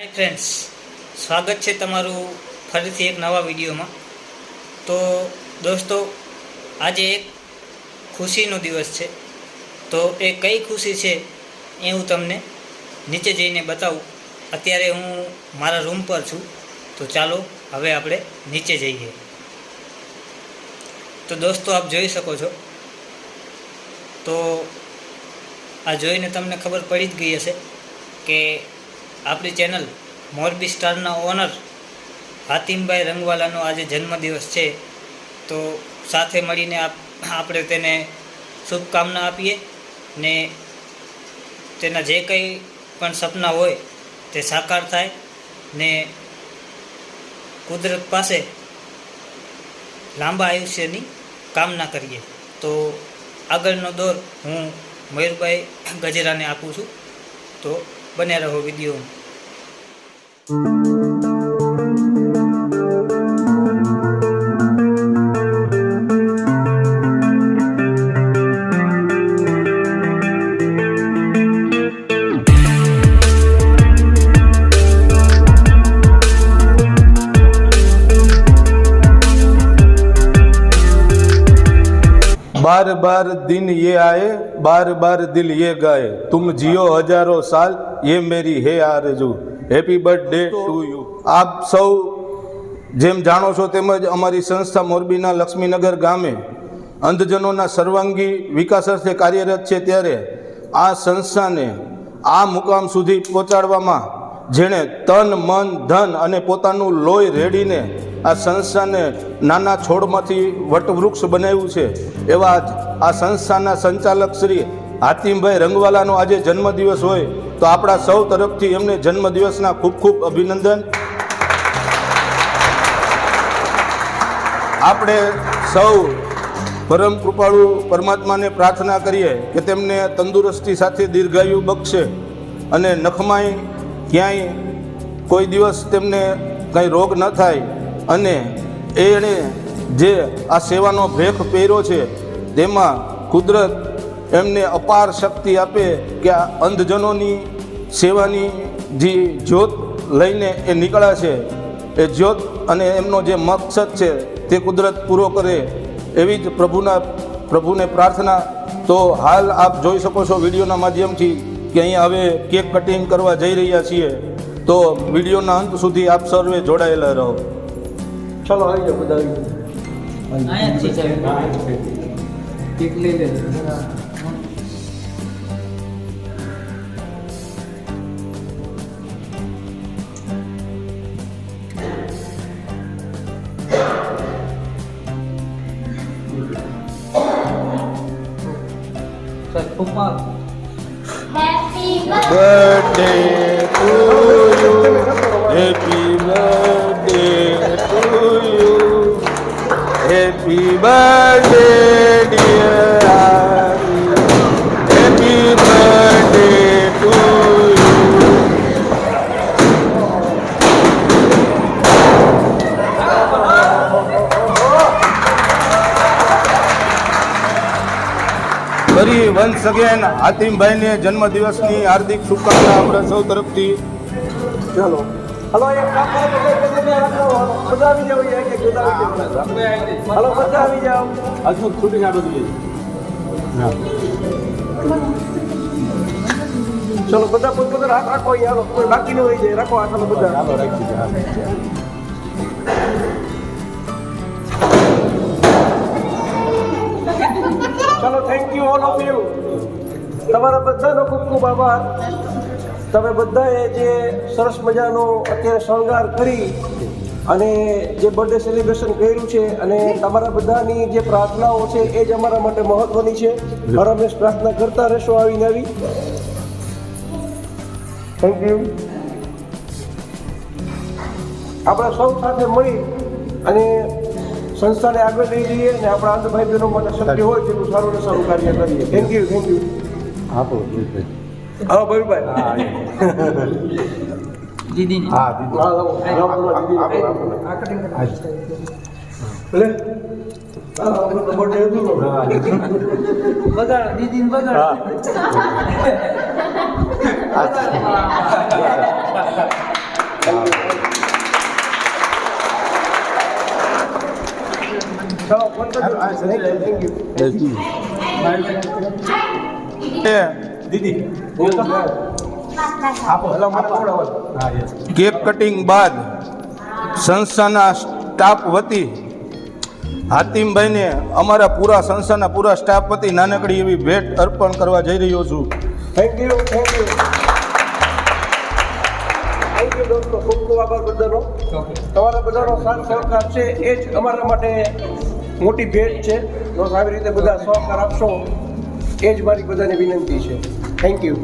Hi friends, સ્વાગત છે તમારું ફરીથી એક નવા વિડીયોમાં। તો દોસ્તો, આજે એક ખુશીનો દિવસ છે। તો એ કઈ ખુશી છે એ હું તમને નીચે જઈને બતાવું। અત્યારે હું મારા રૂમ પર છું, તો ચાલો હવે આપણે નીચે જઈએ। તો દોસ્તો, આપ જોઈ શકો છો। તો આ જોઈને તમને ખબર પડી જ ગઈ હશે કે આપણી ચેનલ મોરબી સ્ટારના ઓનર હાતિમભાઈ રંગવાલાનો આજે જન્મદિવસ છે। તો સાથે મળીને આપણે તેને શુભકામના આપીએ ને તેના જે કંઈ પણ સપના હોય તે સાકાર થાય ને કુદરત પાસે લાંબા આયુષ્યની કામના કરીએ। તો આગળનો દોર હું મયુરભાઈ ગજેરાને આપું છું। તો બન્યા રહો વિડીયોમાં। बार बार दिन ये आए, बार बार दिल ये गाए, तुम जियो हजारों साल, ये मेरी है आरज़ू। Happy birthday to you. આપ સૌ જેમ જાણો છો તેમજ અમારી સંસ્થા મોરબીના લક્ષ્મીનગર ગામે અંધજનોના સર્વાંગી વિકાસ અર્થે કાર્યરત છે। ત્યારે આ સંસ્થાને આ મુકામ સુધી પહોંચાડવામાં જેણે તન મન ધન અને પોતાનું લોહી રેડીને આ સંસ્થાને નાના છોડમાંથી વટવૃક્ષ બનાવ્યું છે, એવા આ સંસ્થાના સંચાલક શ્રી હાતિમભાઈ રંગવાલાનો આજે જન્મદિવસ હોય તો આપણા સૌ તરફથી એમને જન્મદિવસના ખૂબ ખૂબ અભિનંદન। આપણે સૌ પરમ કૃપાળુ પરમાત્માને પ્રાર્થના કરીએ કે તેમને તંદુરસ્તી સાથે દીર્ઘાયુ બક્ષે અને નખમાય ક્યાંય કોઈ દિવસ તેમને કંઈ રોગ ન થાય અને એણે જે આ સેવાનો ભેખ પહેર્યો છે તેમાં કુદરત એમને અપાર શક્તિ આપે કે આ અંધજનોની સેવાની જે જ્યોત લઈને એ નીકળ્યા છે એ જ્યોત અને એમનો જે મકસદ છે તે કુદરત પૂરો કરે એવી જ પ્રભુને પ્રાર્થના। તો હાલ આપ જોઈ શકો છો વિડીયોના માધ્યમથી કે અહીંયા હવે કેક કટિંગ કરવા જઈ રહ્યા છીએ। તો વિડીયોના અંત સુધી આપ સર્વે જોડાયેલા રહો। ચલો આવી જાઓ બધા કેક લઈ લે। Birthday to you, happy birthday to you, happy birthday dear હારી, હેપી બર્થડે ટુ યુ। ફરી વન્સ અગેન હાતિમભાઈને જન્મદિવસની હાર્દિક શુભકામના આપણે સૌ તરફથી। ચલો હલો એક કામ કરો બધા આવી જાઓ હલો બધા આવી જાઓ આજનું શૂટિંગ આ બધું ચલો બધા પોતપોતાના હાથ રાખો હાલો કોઈ બાકી ન હોય જાય રાખો હાથ બધા ચાલો રાખી દે। ચલો thank you all of you. તમારા બધાનો ખૂબ ખૂબ આભાર। તમે બધાએ જે સરસ મજાનો અત્યારે શણગાર કરી અને જે બર્થડે સેલિબ્રેશન કર્યું છે અને તમારા બધાની જે પ્રાર્થનાઓ છે એ જ અમારા માટે મહત્વની છે। હર હંમેશ પ્રાર્થના કરતા રહેશો આવીને આવી। Thank you. આપણે સૌ સાથે મળી અને સંસ્થાને આગળ લઈ જઈએ અને આપણા અંધ ભાઈ બહેનો માટે શક્ય હોય તેટલું સારું ને સારું કાર્ય કરીએ। Thank you thank you. આપો હા ભાઈ દીદી હા દીદી ભલે બગાડ દીદી બગાડ થેન્ક યુ દીદી આપો કેક કટિંગ બાદ સંસ્થાના સ્ટાફ વતી હાતિમભાઈને અમારા પૂરા સંસ્થાના પૂરા સ્ટાફ વતી નાનકડી એવી ભેટ અર્પણ કરવા જઈ રહ્યો છું. થેન્ક યુ દોસ્તો, ખૂબ ખૂબ આભાર બધાનો. તમારા બધાનો સાથ સહકાર છે એ જ અમારા માટે મોટી ભેટ છે. દોસ્ત આવી રીતે બધા સહકાર આપશો એ જ મારી બધાને વિનંતી છે. Thank you.